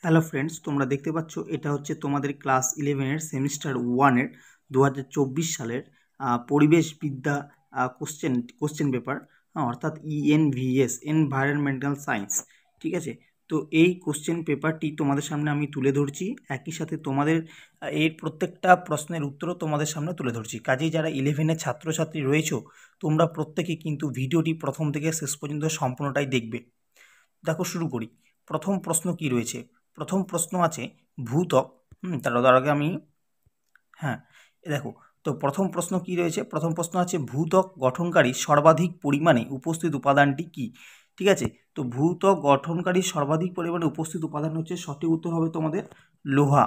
Hello friends, তোমরা দেখতে পাচ্ছ এটা হচ্ছে তোমাদের ক্লাস 11-এর সেমিস্টার 1-এর 2024 সালের পরিবেশবিদ্যা কোশ্চেন পেপার, অর্থাৎ ENVS এনভায়রনমেন্টাল সায়েন্স। ঠিক আছে, তো এই কোশ্চেন পেপারটি তোমাদের সামনে আমি তুলে ধরছি, একই সাথে তোমাদের এর প্রত্যেকটা প্রশ্নের উত্তরও তোমাদের সামনে তুলে ধরছি। কাজেই যারা 11-এর ছাত্রছাত্রী রয়েছো, তোমরা প্রত্যেকে কিন্তু ভিডিওটি প্রথম থেকে শেষ পর্যন্ত সম্পূর্ণটাই দেখবে। দেখো, শুরু করি। প্রথম প্রশ্ন কি রয়েছে? প্রথম প্রশ্ন আছে ভূত্বক। তার আগে আমি দেখো, তো প্রথম প্রশ্ন কি রয়েছে? প্রথম প্রশ্ন আছে ভূত্বক গঠনকারী সর্বাধিক পরিমাণে উপস্থিত উপাদানটি কি? ঠিক আছে, তো ভূত্বক গঠনকারী সর্বাধিক পরিমাণে উপস্থিত উপাদান হচ্ছে, সঠিক উত্তর হবে তোমাদের লোহা।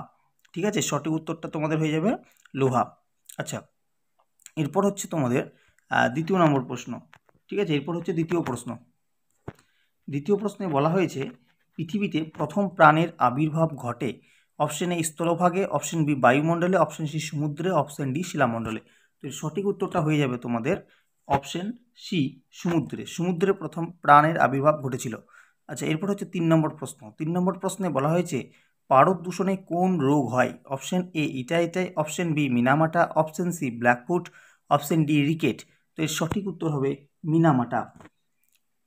ঠিক আছে, সঠিক উত্তরটা তোমাদের হয়ে যাবে লোহা। আচ্ছা, এরপর হচ্ছে তোমাদের দ্বিতীয় নম্বর প্রশ্ন। ঠিক আছে, এরপর হচ্ছে দ্বিতীয় প্রশ্ন। দ্বিতীয় প্রশ্নে বলা হয়েছে পৃথিবীতে প্রথম প্রাণের আবির্ভাব ঘটে অপশন এ স্থলভাগে, অপশন বি বায়ুমণ্ডলে, অপশন সি সমুদ্রে, অপশন ডি শিলামণ্ডলে। তো সঠিক উত্তরটা হয়ে যাবে তোমাদের অপশন সি সমুদ্রে। সমুদ্রে প্রথম প্রাণের আবির্ভাব ঘটেছিল। আচ্ছা, এরপর হচ্ছে 3 নম্বর প্রশ্ন। 3 নম্বর প্রশ্নে বলা হয়েছে পারদ দূষণে কোন রোগ হয়? Option A itai itai, option B Minamata, option C blackfoot, option D rickets. তো এর সঠিক উত্তর হবে মিনামাটা।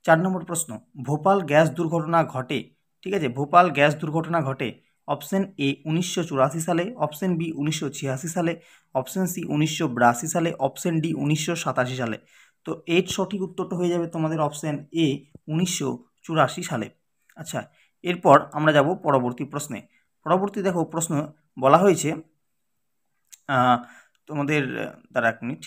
4 নম্বর প্রশ্ন, ভোপাল গ্যাস দুর্ঘটনা ঘটে। ঠিক আছে, ভোপাল গ্যাস দুর্ঘটনা ঘটে অপশন এ 1984 সালে, অপশন বি 1986 সালে, অপশন সি 1982 সালে, অপশন ডি 1987 সালে। তো এর সঠিক উত্তরটা হয়ে যাবে তোমাদের অপশন এ 1984 সালে। আচ্ছা, এরপর আমরা যাব পরবর্তী প্রশ্নে। পরবর্তী দেখো প্রশ্ন বলা হয়েছে তোমাদের দ্বারা 1 মিনিট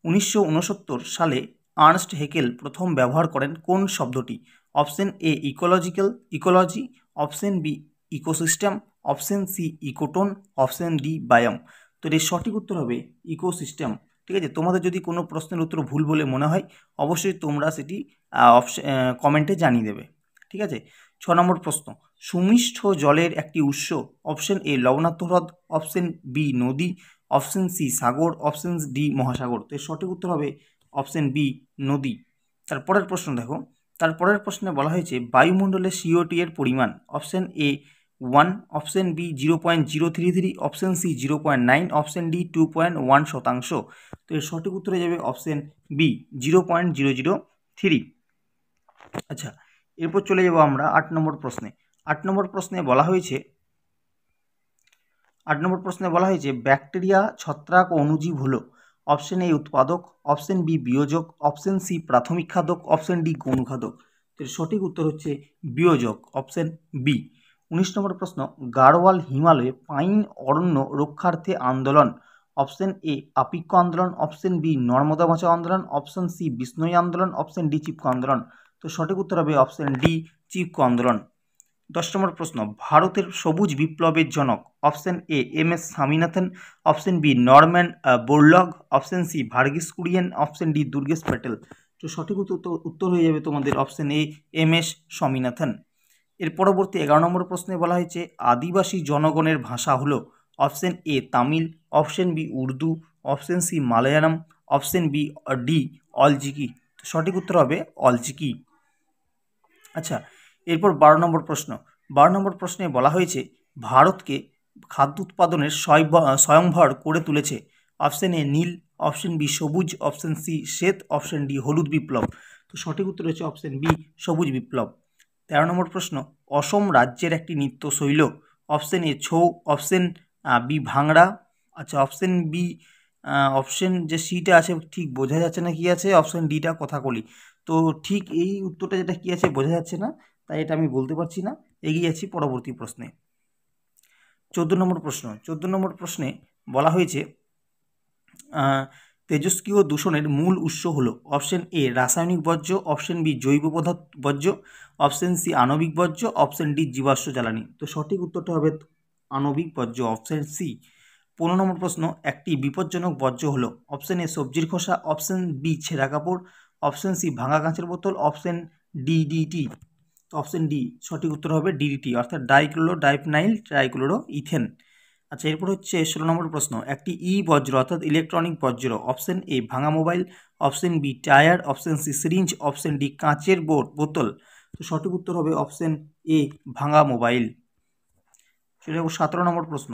1969 সালে আর্নস্ট হেকেল প্রথম ব্যবহার করেন কোন শব্দটি? Option A ecology, option B ecosystem, option C ecotone, option D biome. তো এর সঠিক উত্তর হবে ইকোসিস্টেম। ঠিক আছে, তোমাদের যদি কোনো প্রশ্নের উত্তর ভুল বলে মনে হয় অবশ্যই তোমরা সেটি কমেন্টে জানিয়ে দেবে। ঠিক আছে, 6 নম্বর প্রশ্ন, সুমিষ্ট জলের একটি উৎস। অপশন এ লবণাক্ত হ্রদ, অপশন বি নদী, অপশন সি সাগর, অপশন ডি মহাসাগর। তো এর সঠিক উত্তর হবে অপশন বি নদী। তারপরের প্রশ্ন দেখো, তারপরের প্রশ্নে বলা হয়েছে বায়ুমণ্ডলে CO2 এর পরিমাণ। Option A 1, option B 0.033, option C 0.9, option D 2.1%। তো এর সঠিক উত্তর হয়ে যাবে অপশন বি 0.003। আচ্ছা, এরপর চলে যাব আমরা 8 নম্বর প্রশ্নে। 8 নম্বর প্রশ্নে বলা হয়েছে ব্যাকটেরিয়া, ছত্রাক ও অণুজীব হলো অপশন এ উৎপাদক, অপশন বি বিয়োজক, অপশন সি প্রাথমিক খাদক, অপশন ডি গৌণ খাদক। এর সঠিক উত্তর হচ্ছে বিয়োজক, অপশন বি। 19 নম্বর প্রশ্ন, গাড়োয়াল হিমালয়ে পাইন অরণ্য রক্ষার্থে আন্দোলন। অপশন এ আপিক্য আন্দোলন, অপশন বি নর্মদা বাঁচাও আন্দোলন, অপশন সি বিষ্ণুই আন্দোলন, অপশন ডি চিপকো আন্দোলন। তো সঠিক উত্তর হবে অপশন ডি চিপকো আন্দোলন। 10 নম্বর প্রশ্ন, ভারতের সবুজ বিপ্লবের জনক। Option A MS Swaminathan, option B Norman Borlaug, option C Verghese Kurien, option D Durgesh Patel. তো সঠিক উত্তর হয়ে যাবে তোমাদের অপশন এ MS স্বামীনাথন। এর পরবর্তী 11 নম্বর প্রশ্নে বলা হয়েছে আদিবাসী জনগণের ভাষা হলো option A Tamil, option B Urdu, option C Malayalam, option B D Ol Chiki. সঠিক উত্তর হবে অলচিকি। আচ্ছা, এরপর 12 নম্বর প্রশ্ন। 12 নম্বর প্রশ্নে বলা হয়েছে ভারতকে খাদ্য উৎপাদনের স্বয়ংভর করে তুলেছে। অপশন এ নীল, অপশন বি সবুজ, অপশন সি শ্বেত, অপশন ডি হলুদ বিপ্লব। তো সঠিক উত্তর হচ্ছে অপশন বি সবুজ বিপ্লব। 13 নম্বর প্রশ্ন, অসম রাজ্যের একটি নৃত্যশৈল। Option A Chhau, option B ভাংড়া। আচ্ছা, অপশন বি অপশন যে সিটা আছে ঠিক বোঝা যাচ্ছে না কি আছে, অপশন ডিটা কথাকলি। তো ঠিক এই উত্তরটা যেটা কি আছে বোঝা যাচ্ছে না, তাই এটা আমি বলতে পারছি না। এগিয়ে যাচ্ছি পরবর্তী প্রশ্নে। 14 নম্বর প্রশ্ন। 14 নম্বর প্রশ্নে বলা হয়েছে তেজস্ক্রিয় দূষণের মূল উৎস হলো অপশন এ রাসায়নিক বর্জ্য, অপশন বি জৈব পদার্থ বর্জ্য, অপশন সি আণবিক বর্জ্য, অপশন ডি জীবাশ্ম জ্বালানি। তো সঠিক উত্তরটা হবে আণবিক বর্জ্য, অপশন সি। 15 নম্বর প্রশ্ন, একটি বিপজ্জনক বর্জ্য হলো অপশন এ সবজির খোসা, অপশন বি ছেঁড়া কাপড়, অপশন সি ভাঙা কাঁচের বোতল, অপশন ডি ডিটি। তো অপশন ডি সঠিক উত্তর হবে ডিডিটি, অর্থাৎ ডাইক্লোরো ডাইফেনাইল ট্রাইক্লোরো ইথেন। আচ্ছা, এরপর হচ্ছে 16 নম্বর প্রশ্ন, একটি বজ্র অর্থাৎ ইলেকট্রনিক বজ্র। অপশন এ ভাঙা mobile, option B tyre, option C syringe, option D কাঁচের বোতল, তো সঠিক উত্তর হবে অপশন এ ভাঙা মোবাইল। চলে যাবো 17 নম্বর প্রশ্ন।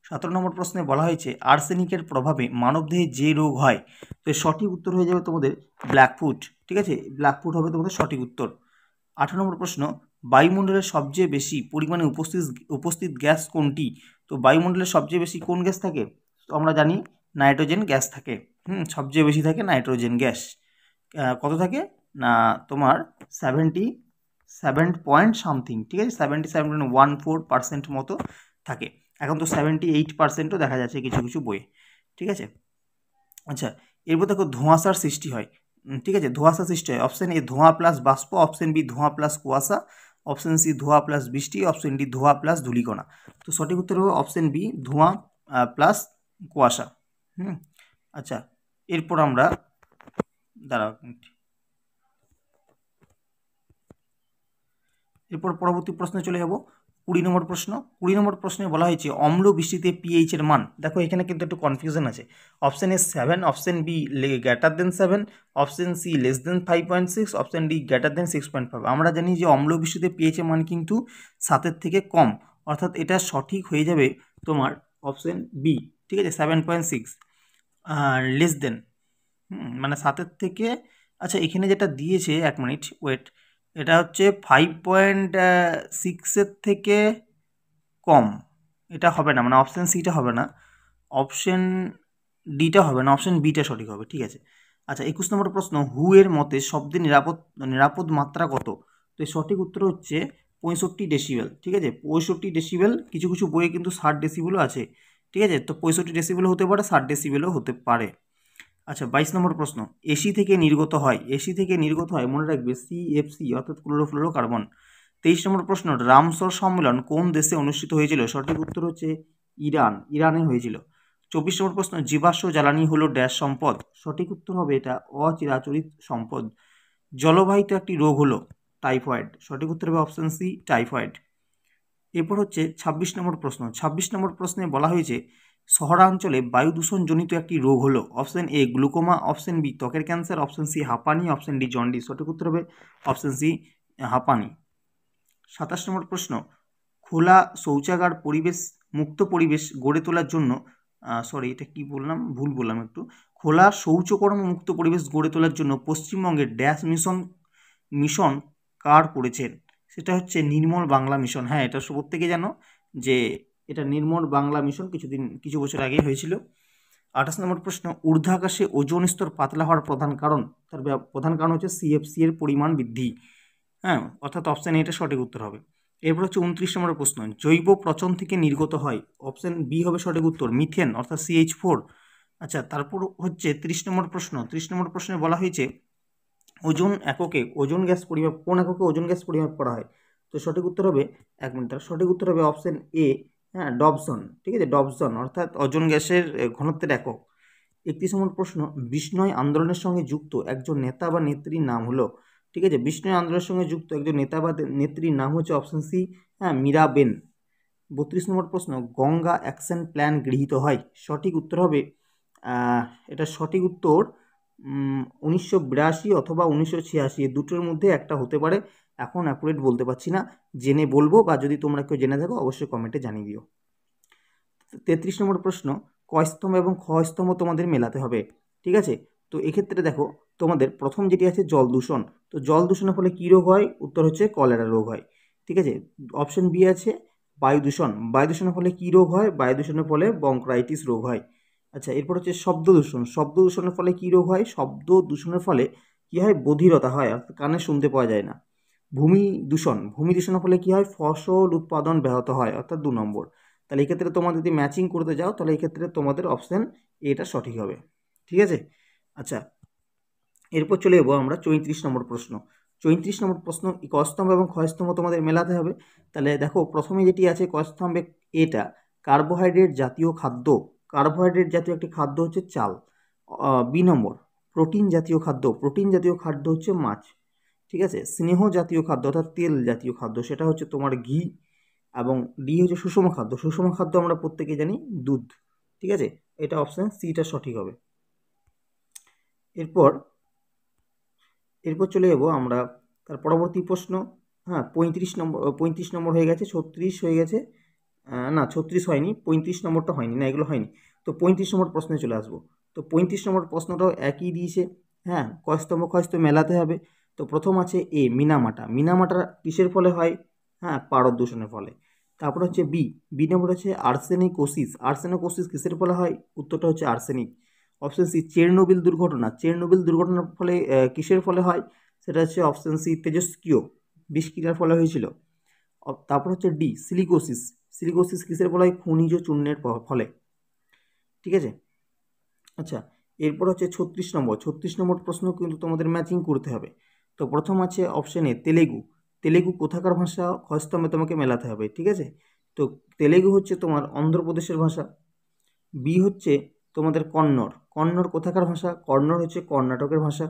17 নম্বর প্রশ্নে বলা হয়েছে আর্সেনিকের প্রভাবে মানবদেহে যে রোগ হয়, তো সঠিক উত্তর হয়ে যাবে তোমাদের ব্ল্যাকফুট। ঠিক আছে, ব্ল্যাকফুট হবে তোমাদের সঠিক উত্তর। 18 নম্বর প্রশ্ন, বায়ুমণ্ডলের সবচেয়ে বেশি পরিমাণে উপস্থিত গ্যাস কোনটি? তো বায়ুমণ্ডলের সবচেয়ে বেশি কোন গ্যাস থাকে? তো আমরা জানি নাইট্রোজেন গ্যাস থাকে। সবচেয়ে বেশি থাকে নাইট্রোজেন গ্যাস। কত থাকে না তোমার 77 সামথিং, ঠিক আছে, 77.14% মতো থাকে। এখন তো 78%ও দেখা যাচ্ছে কিছু কিছু বইয়ে। ঠিক আছে, আচ্ছা এরপর দেখো ধোঁয়াশার সৃষ্টি হয়। ঠিক আছে, ধোঁয়াশা সৃষ্টি হয়। অপশন এ ধোঁয়া প্লাস বাষ্প, অপশন বি ধোঁয়া প্লাস কুয়াশা, অপশন সি ধোঁয়া প্লাস বৃষ্টি, অপশন ডি ধোঁয়া প্লাস ধূলিকণা। তো সঠিক উত্তর হবে অপশন বি ধোঁয়া প্লাস কুয়াশা। আচ্ছা এরপর আমরা দাঁড়াও, এরপর পরবর্তী প্রশ্নে চলে যাব। 20 নম্বর প্রশ্ন। 20 নম্বর প্রশ্নে বলা হয়েছে অম্ল বৃষ্টিতে পিএইচ এর মান। দেখো এখানে কিন্তু একটু কনফিউশন আছে। Option A 7, option B greater than 7, option C less than 5.6, option D greater than 6.5। আমরা জানি যে অম্ল বৃষ্টিতে পিএইচ এর মান কিন্তু 7-এর থেকে কম, অর্থাৎ এটা সঠিক হয়ে যাবে তোমার অপশন বি। ঠিক আছে, 7.6 লেস দেন, মানে 7-এর থেকে, আচ্ছা এখানে যেটা দিয়েছে, 1 মিনিট ওয়েট, এটা হচ্ছে 5.6-এর থেকে কম। এটা হবে না, মানে অপশান সিটা হবে না, অপশন ডিটা হবে না, অপশন বিটা সঠিক হবে। ঠিক আছে, আচ্ছা 21 নম্বর প্রশ্ন, হু এর মতে শব্দের নিরাপদ মাত্রা কত? তো এই সঠিক উত্তর হচ্ছে 65 ডেসিবেল। ঠিক আছে, 65 ডেসিবেল। কিছু কিছু বইয়ে কিন্তু 60 ডেসিবেলও আছে। ঠিক আছে, তো 65 ডেসিবেলও হতে পারে, 60 ডেসিবেলও হতে পারে। আচ্ছা 22 নম্বর প্রশ্ন, এসি থেকে নির্গত হয়, এসি থেকে নির্গত হয় মনে রাখবে সিএফসি অর্থাৎ ক্লোরোফ্লোরোকার্বন। 23 নম্বর প্রশ্ন, রামসর সম্মেলন কোন দেশে অনুষ্ঠিত হয়েছিল? সঠিক উত্তর হচ্ছে ইরানে হয়েছিল। 24 নম্বর প্রশ্ন, জীবাশ্ম জ্বালানি হলো ড্যাশ সম্পদ। সঠিক উত্তর হবে এটা অচিরাচরিত সম্পদ। জলবাহিত একটি রোগ হলো টাইফয়েড। সঠিক উত্তর হবে অপশন সি টাইফয়েড। এরপর হচ্ছে 26 নম্বর প্রশ্ন। 26 নম্বর প্রশ্নে বলা হয়েছে শহরাঞ্চলে বায়ু দূষণজনিত একটি রোগ হলো। Option A glaucoma, option B ত্বকের ক্যান্সার, অপশন সি হাঁপানি, অপশন ডি জন্ডিস। সঠিক উত্তর হবে অপশন সি হাঁপানি। 27 নম্বর প্রশ্ন, খোলা শৌচাগার মুক্ত পরিবেশ গড়ে তোলার জন্য, সরি এটা কি বললাম, ভুল বললাম একটু, খোলা শৌচকর্ম মুক্ত পরিবেশ গড়ে তোলার জন্য পশ্চিমবঙ্গের ড্যাশ মিশন কার করেছেন? সেটা হচ্ছে নির্মল বাংলা মিশন। হ্যাঁ, এটা প্রত্যেকে জানো যে এটা নির্মল বাংলা মিশন কিছু বছর আগেই হয়েছিল। 28 নম্বর প্রশ্ন, ঊর্ধ্বাকাশে ওজোন স্তর পাতলা হওয়ার প্রধান কারণ? তার প্রধান কারণ হচ্ছে সিএফসি এর পরিমাণ বৃদ্ধি। হ্যাঁ, অর্থাৎ অপশান এটা সঠিক উত্তর হবে। এরপর হচ্ছে 29 নম্বর প্রশ্ন, জৈব পচন থেকে নির্গত হয়। অপশান বি হবে সঠিক উত্তর, মিথেন অর্থাৎ CH4। আচ্ছা তারপর হচ্ছে 30 নম্বর প্রশ্ন। 30 নম্বর প্রশ্নে বলা হয়েছে কোন এককে ওজোন গ্যাস পরিমাপ করা হয়? তো সঠিক উত্তর হবে, 1 মিনিট, সঠিক উত্তর হবে অপশন এ, হ্যাঁ ডবসন। ঠিক আছে, ডবসন অর্থাৎ ওজোন গ্যাসের ঘনত্বের একক। 31 নম্বর প্রশ্ন, বিষ্ণয় আন্দোলনের সঙ্গে যুক্ত একজন নেতা বা নেত্রীর নাম হলো। ঠিক আছে, বিষ্ণয় আন্দোলনের সঙ্গে যুক্ত একজন নেতা বা নেত্রীর নাম হচ্ছে অপশন সি, হ্যাঁ মীরাবেন। 32 নম্বর প্রশ্ন, গঙ্গা অ্যাকশন প্ল্যান গৃহীত হয়। সঠিক উত্তর হবে এটা সঠিক উত্তর 1982 অথবা 1986, এই দুটোর মধ্যে একটা হতে পারে। এখন অ্যাকুরেট বলতে পারছি না, জেনে বলবো, বা যদি তোমরা কেউ জেনে থাকো অবশ্যই কমেন্টে জানিয়ে দিও। 33 নম্বর প্রশ্ন, ক স্তম্ভ এবং খ স্তম্ভ তোমাদের মেলাতে হবে। ঠিক আছে, তো এক্ষেত্রে দেখো তোমাদের প্রথম যেটি আছে জল দূষণ। তো জল দূষণের ফলে কী রোগ হয়? উত্তর হচ্ছে কলেরা রোগ হয়। ঠিক আছে, অপশন বি আছে বায়ু দূষণ। বায়ু দূষণের ফলে কী রোগ হয়? বায়ু দূষণের ফলে ব্রঙ্কাইটিস রোগ হয়। আচ্ছা এরপর হচ্ছে শব্দ দূষণ। শব্দ দূষণের ফলে কী রোগ হয়? শব্দ দূষণের ফলে কী হয়? বধিরতা হয়, অর্থাৎ কানে শুনতে পাওয়া যায় না। ভূমি দূষণ। ভূমি দূষণের ফলে কী হয়? ফসল উৎপাদন ব্যাহত হয়, অর্থাৎ 2 নম্বর। তাহলে এই ক্ষেত্রে তোমরা যদি ম্যাচিং করতে যাও তাহলে এই ক্ষেত্রে তোমাদের অপশান এটা সঠিক হবে। ঠিক আছে, আচ্ছা এরপর চলে যাবো আমরা 34 নম্বর প্রশ্ন। 34 নম্বর প্রশ্ন, ক স্তম্ভ এবং খ স্তম্ভ তোমাদের মেলাতে হবে। তাহলে দেখো প্রথমে যেটি আছে ক স্তম্ভে, এটা কার্বোহাইড্রেট জাতীয় খাদ্য। কার্বোহাইড্রেট জাতীয় একটি খাদ্য হচ্ছে চাল। বি নম্বর প্রোটিন জাতীয় খাদ্য। প্রোটিন জাতীয় খাদ্য হচ্ছে মাছ। ঠিক আছে, স্নেহ জাতীয় খাদ্য অর্থাৎ তেল জাতীয় খাদ্য, সেটা হচ্ছে তোমার ঘি। এবং ডি হচ্ছে সুষম খাদ্য। সুষম খাদ্য আমরা প্রত্যেকে জানি দুধ। ঠিক আছে, এটা অপশান সিটা সঠিক হবে। এরপর চলে যাবো আমরা তার পরবর্তী প্রশ্ন, হ্যাঁ 35 নম্বর হয়ে গেছে, 36 হয়ে গেছে, না 36 হয়নি, 35 নম্বরটা হয়নি, না এগুলো হয়নি। তো 35 নম্বর প্রশ্নে চলে আসবো। তো 35 নম্বর প্রশ্নটাও একই দিয়েছে। হ্যাঁ, কয়স্তম্ভ ক্ষয়স্তম্ভ মেলাতে হবে। তো প্রথম আছে এ মিনামাটা। মিনামাটা কিসের ফলে হয়? হ্যাঁ, পারদ দূষণের ফলে। তারপর হচ্ছে বি, বি নম্বর হচ্ছে আর্সেনিকোসিস। আর্সেনিকোসিস কিসের ফলে হয়? উত্তরটা হচ্ছে আর্সেনিক। অপশন সি চেরনোবিল দুর্ঘটনা। চেরনোবিল দুর্ঘটনার ফলে কিসের ফলে হয়? সেটা হচ্ছে অপশন সি তেজস্ক্রিয় বিষক্রিয়ার ফলে হয়েছিল। তারপর হচ্ছে ডি সিলিকোসিস। সিলিকোসিস কিসের ফলে হয়? খনিজ চূর্ণের ফলে। ঠিক আছে। আচ্ছা, এরপর হচ্ছে 36 নম্বর। 36 নম্বর প্রশ্ন কিন্তু তোমাদের ম্যাচিং করতে হবে। তো প্রথম আছে অপশন এ তেলেগু। তেলেগু কোথাকার ভাষা? ক্ষয়স্তম্ভে তোমাকে মেলাতে হবে। ঠিক আছে। তো তেলেগু হচ্ছে তোমার অন্ধ্রপ্রদেশের ভাষা। বি হচ্ছে তোমাদের কন্নড়। কন্নড় কোথাকার ভাষা? কন্নড় হচ্ছে কর্ণাটকের ভাষা।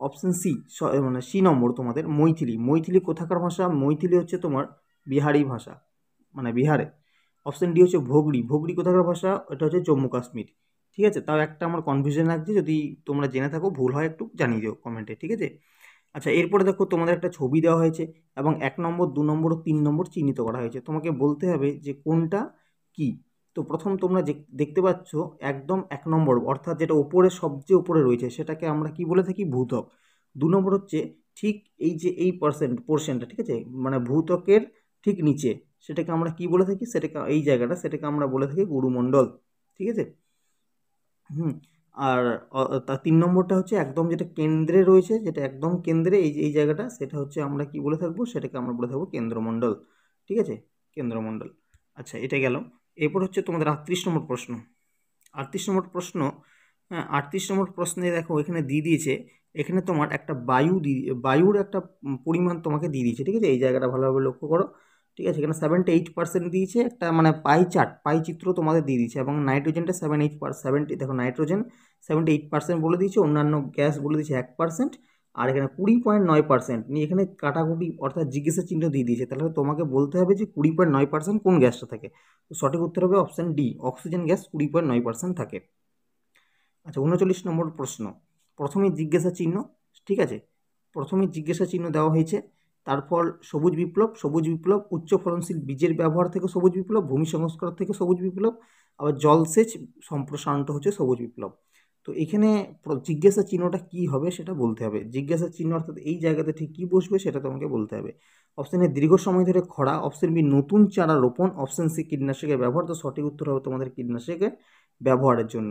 অপশন সি, মানে সি নম্বর তোমাদের মৈথিলি। মৈথিলি কোথাকার ভাষা? মৈথিলি হচ্ছে তোমার বিহারি ভাষা, মানে বিহারে। অপশন ডি হচ্ছে ভোগড়ি। ভোগড়ি কোথাকার ভাষা? এটা হচ্ছে জম্মু কাশ্মীর। ঠিক আছে, তাও একটা আমার কনফিউশন লাগছে, যদি তোমরা জেনে থাকো, ভুল হয় একটু জানিয়ে দিও কমেন্টে। ঠিক আছে। আচ্ছা, এরপরে দেখো তোমাদের একটা ছবি দেওয়া হয়েছে এবং 1 নম্বর 2 নম্বর ও 3 নম্বর চিহ্নিত করা হয়েছে। তোমাকে বলতে হবে যে কোনটা কি। তো প্রথম তোমরা যে দেখতে পাচ্ছ একদম 1 নম্বর, অর্থাৎ যেটা ওপরে সবচেয়ে উপরে রয়েছে সেটাকে আমরা কি বলে থাকি? ভূত্বক। 2 নম্বর হচ্ছে ঠিক এই যে এই পোর্শনটা, ঠিক আছে, মানে ভূত্বকের ঠিক নিচে, সেটাকে আমরা কি বলে থাকি? সেটাকে এই জায়গাটা, সেটাকে আমরা বলে থাকি গুরুমণ্ডল। ঠিক আছে। হুম। আর তার 3 নম্বরটা হচ্ছে একদম যেটা কেন্দ্রে রয়েছে, যেটা একদম কেন্দ্রে এই জায়গাটা, সেটা হচ্ছে আমরা কি বলে থাকবো? সেটাকে আমরা বলে থাকবো কেন্দ্রমণ্ডল। ঠিক আছে, কেন্দ্রমণ্ডল। আচ্ছা, এটা গেল। এরপর হচ্ছে তোমাদের 38 নম্বর প্রশ্ন। 38 নম্বর প্রশ্ন। হ্যাঁ, 38 নম্বর প্রশ্নে দেখো এখানে দিয়ে দিয়েছে, এখানে তোমার একটা বায়ুর একটা পরিমাণ তোমাকে দিয়ে দিয়েছে। ঠিক আছে, এই জায়গাটা ভালোভাবে লক্ষ্য করো। ঠিক আছে, এখানে 78% দিয়েছে, একটা মানে পাই চিত্র তোমাদের দিয়ে দিয়েছে, এবং নাইট্রোজেনটা 70, দেখো নাইট্রোজেন 78% বলে দিয়েছে, অন্যান্য গ্যাস বলে দিয়েছে 1%, আর এখানে 20.9% নিয়ে এখানে কাটাকুটি অর্থাৎ জিজ্ঞাসা চিহ্ন দিয়ে দিয়েছে। তাহলে তোমাকে বলতে হবে যে 20.9% কোন গ্যাসটা থাকে। তো সঠিক উত্তর হবে অপশন ডি, অক্সিজেন গ্যাস 20.9% থাকে। আচ্ছা, 39 নম্বর প্রশ্ন। প্রথমে জিজ্ঞাসা চিহ্ন। ঠিক আছে, প্রথমে জিজ্ঞাসা চিহ্ন দেওয়া হয়েছে। তারপর সবুজ বিপ্লব। সবুজ বিপ্লব উচ্চ ফলনশীল বীজের ব্যবহার থেকে সবুজ বিপ্লব, ভূমি সংস্কার থেকে সবুজ বিপ্লব, আবার জলসেচ সম্প্রসারণটা হচ্ছে সবুজ বিপ্লব। তো এখানে জিজ্ঞাসা চিহ্নটা কি হবে সেটা বলতে হবে। জিজ্ঞাসা চিহ্ন অর্থাৎ এই জায়গাতে ঠিক কি বসবে সেটা তোমাকে বলতে হবে। অপশন এ দীর্ঘ সময় ধরে খরা, অপশন বি নতুন চারা রোপণ, অপশন সি কীটনাশকের ব্যবহার। তো সঠিক উত্তর হবে তোমাদের কীটনাশকের ব্যবহারের জন্য।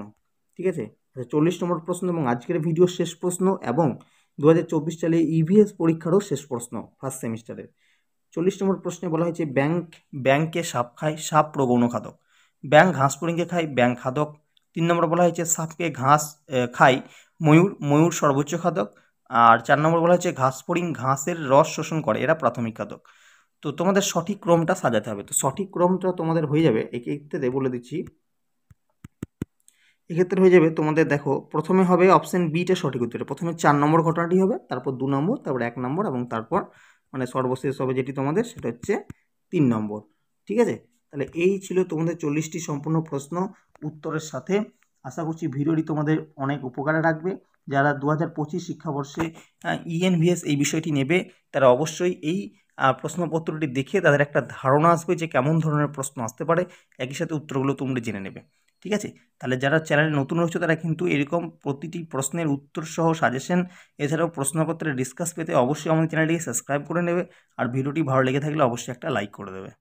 ঠিক আছে। আচ্ছা, 40 নম্বর প্রশ্ন এবং আজকের ভিডিওর শেষ প্রশ্ন, এবং 2024 সালে ইভিএস পরীক্ষারও শেষ প্রশ্ন ফার্স্ট সেমিস্টারের। 40 নম্বর প্রশ্নে বলা হয়েছে ব্যাংকে সাপ খায়, সাপ প্রগৌণ খাদক। ব্যাং ঘাস ফড়িংকে খায়, ব্যাং খাদক। 3 নম্বর বলা হয়েছে সাপকে ঘাস খায় ময়ূর, ময়ূর সর্বোচ্চ খাদক। আর 4 নম্বর বলা হয়েছে ঘাস ফড়িং ঘাসের রস শোষণ করে, এরা প্রাথমিক খাদক। তো তোমাদের সঠিক ক্রমটা সাজাতে হবে। তো সঠিক ক্রমটা তোমাদের হয়ে যাবে, এক্ষেত্রে বলে দিচ্ছি। এক্ষেত্রে হয়ে যাবে তোমাদের, দেখো প্রথমে হবে অপশন বিটা সঠিক উত্তর। প্রথমে 4 নম্বর ঘটনাটি হবে, তারপর 2 নম্বর, তারপর 1 নম্বর, এবং তারপর মানে সর্বশেষ হবে যেটি তোমাদের, সেটা হচ্ছে 3 নম্বর। ঠিক আছে, তাহলে এই ছিল তোমাদের 40টি সম্পূর্ণ প্রশ্ন উত্তরের সাথে। আশা করছি ভিডিওটি তোমাদের অনেক উপকারে রাখবে। যারা 2025 শিক্ষাবর্ষে ইএনভিএস এই বিষয়টি নেবে, তারা অবশ্যই এই প্রশ্নপত্রটি দেখে তাদের একটা ধারণা আসবে যে কেমন ধরনের প্রশ্ন আসতে পারে, একই সাথে উত্তরগুলো তোমরা জেনে নেবে। ঠিক আছে, তাহলে যারা চ্যানেলে নতুন রয়েছে তারা কিন্তু এরকম প্রতিটি প্রশ্নের উত্তর সহ সাজেশন, এছাড়াও প্রশ্নপত্রের ডিসকাস পেতে অবশ্যই আমাদের চ্যানেলটিকে সাবস্ক্রাইব করে নেবে, আর ভিডিওটি ভালো লেগে থাকলে অবশ্যই একটা লাইক করে দেবে।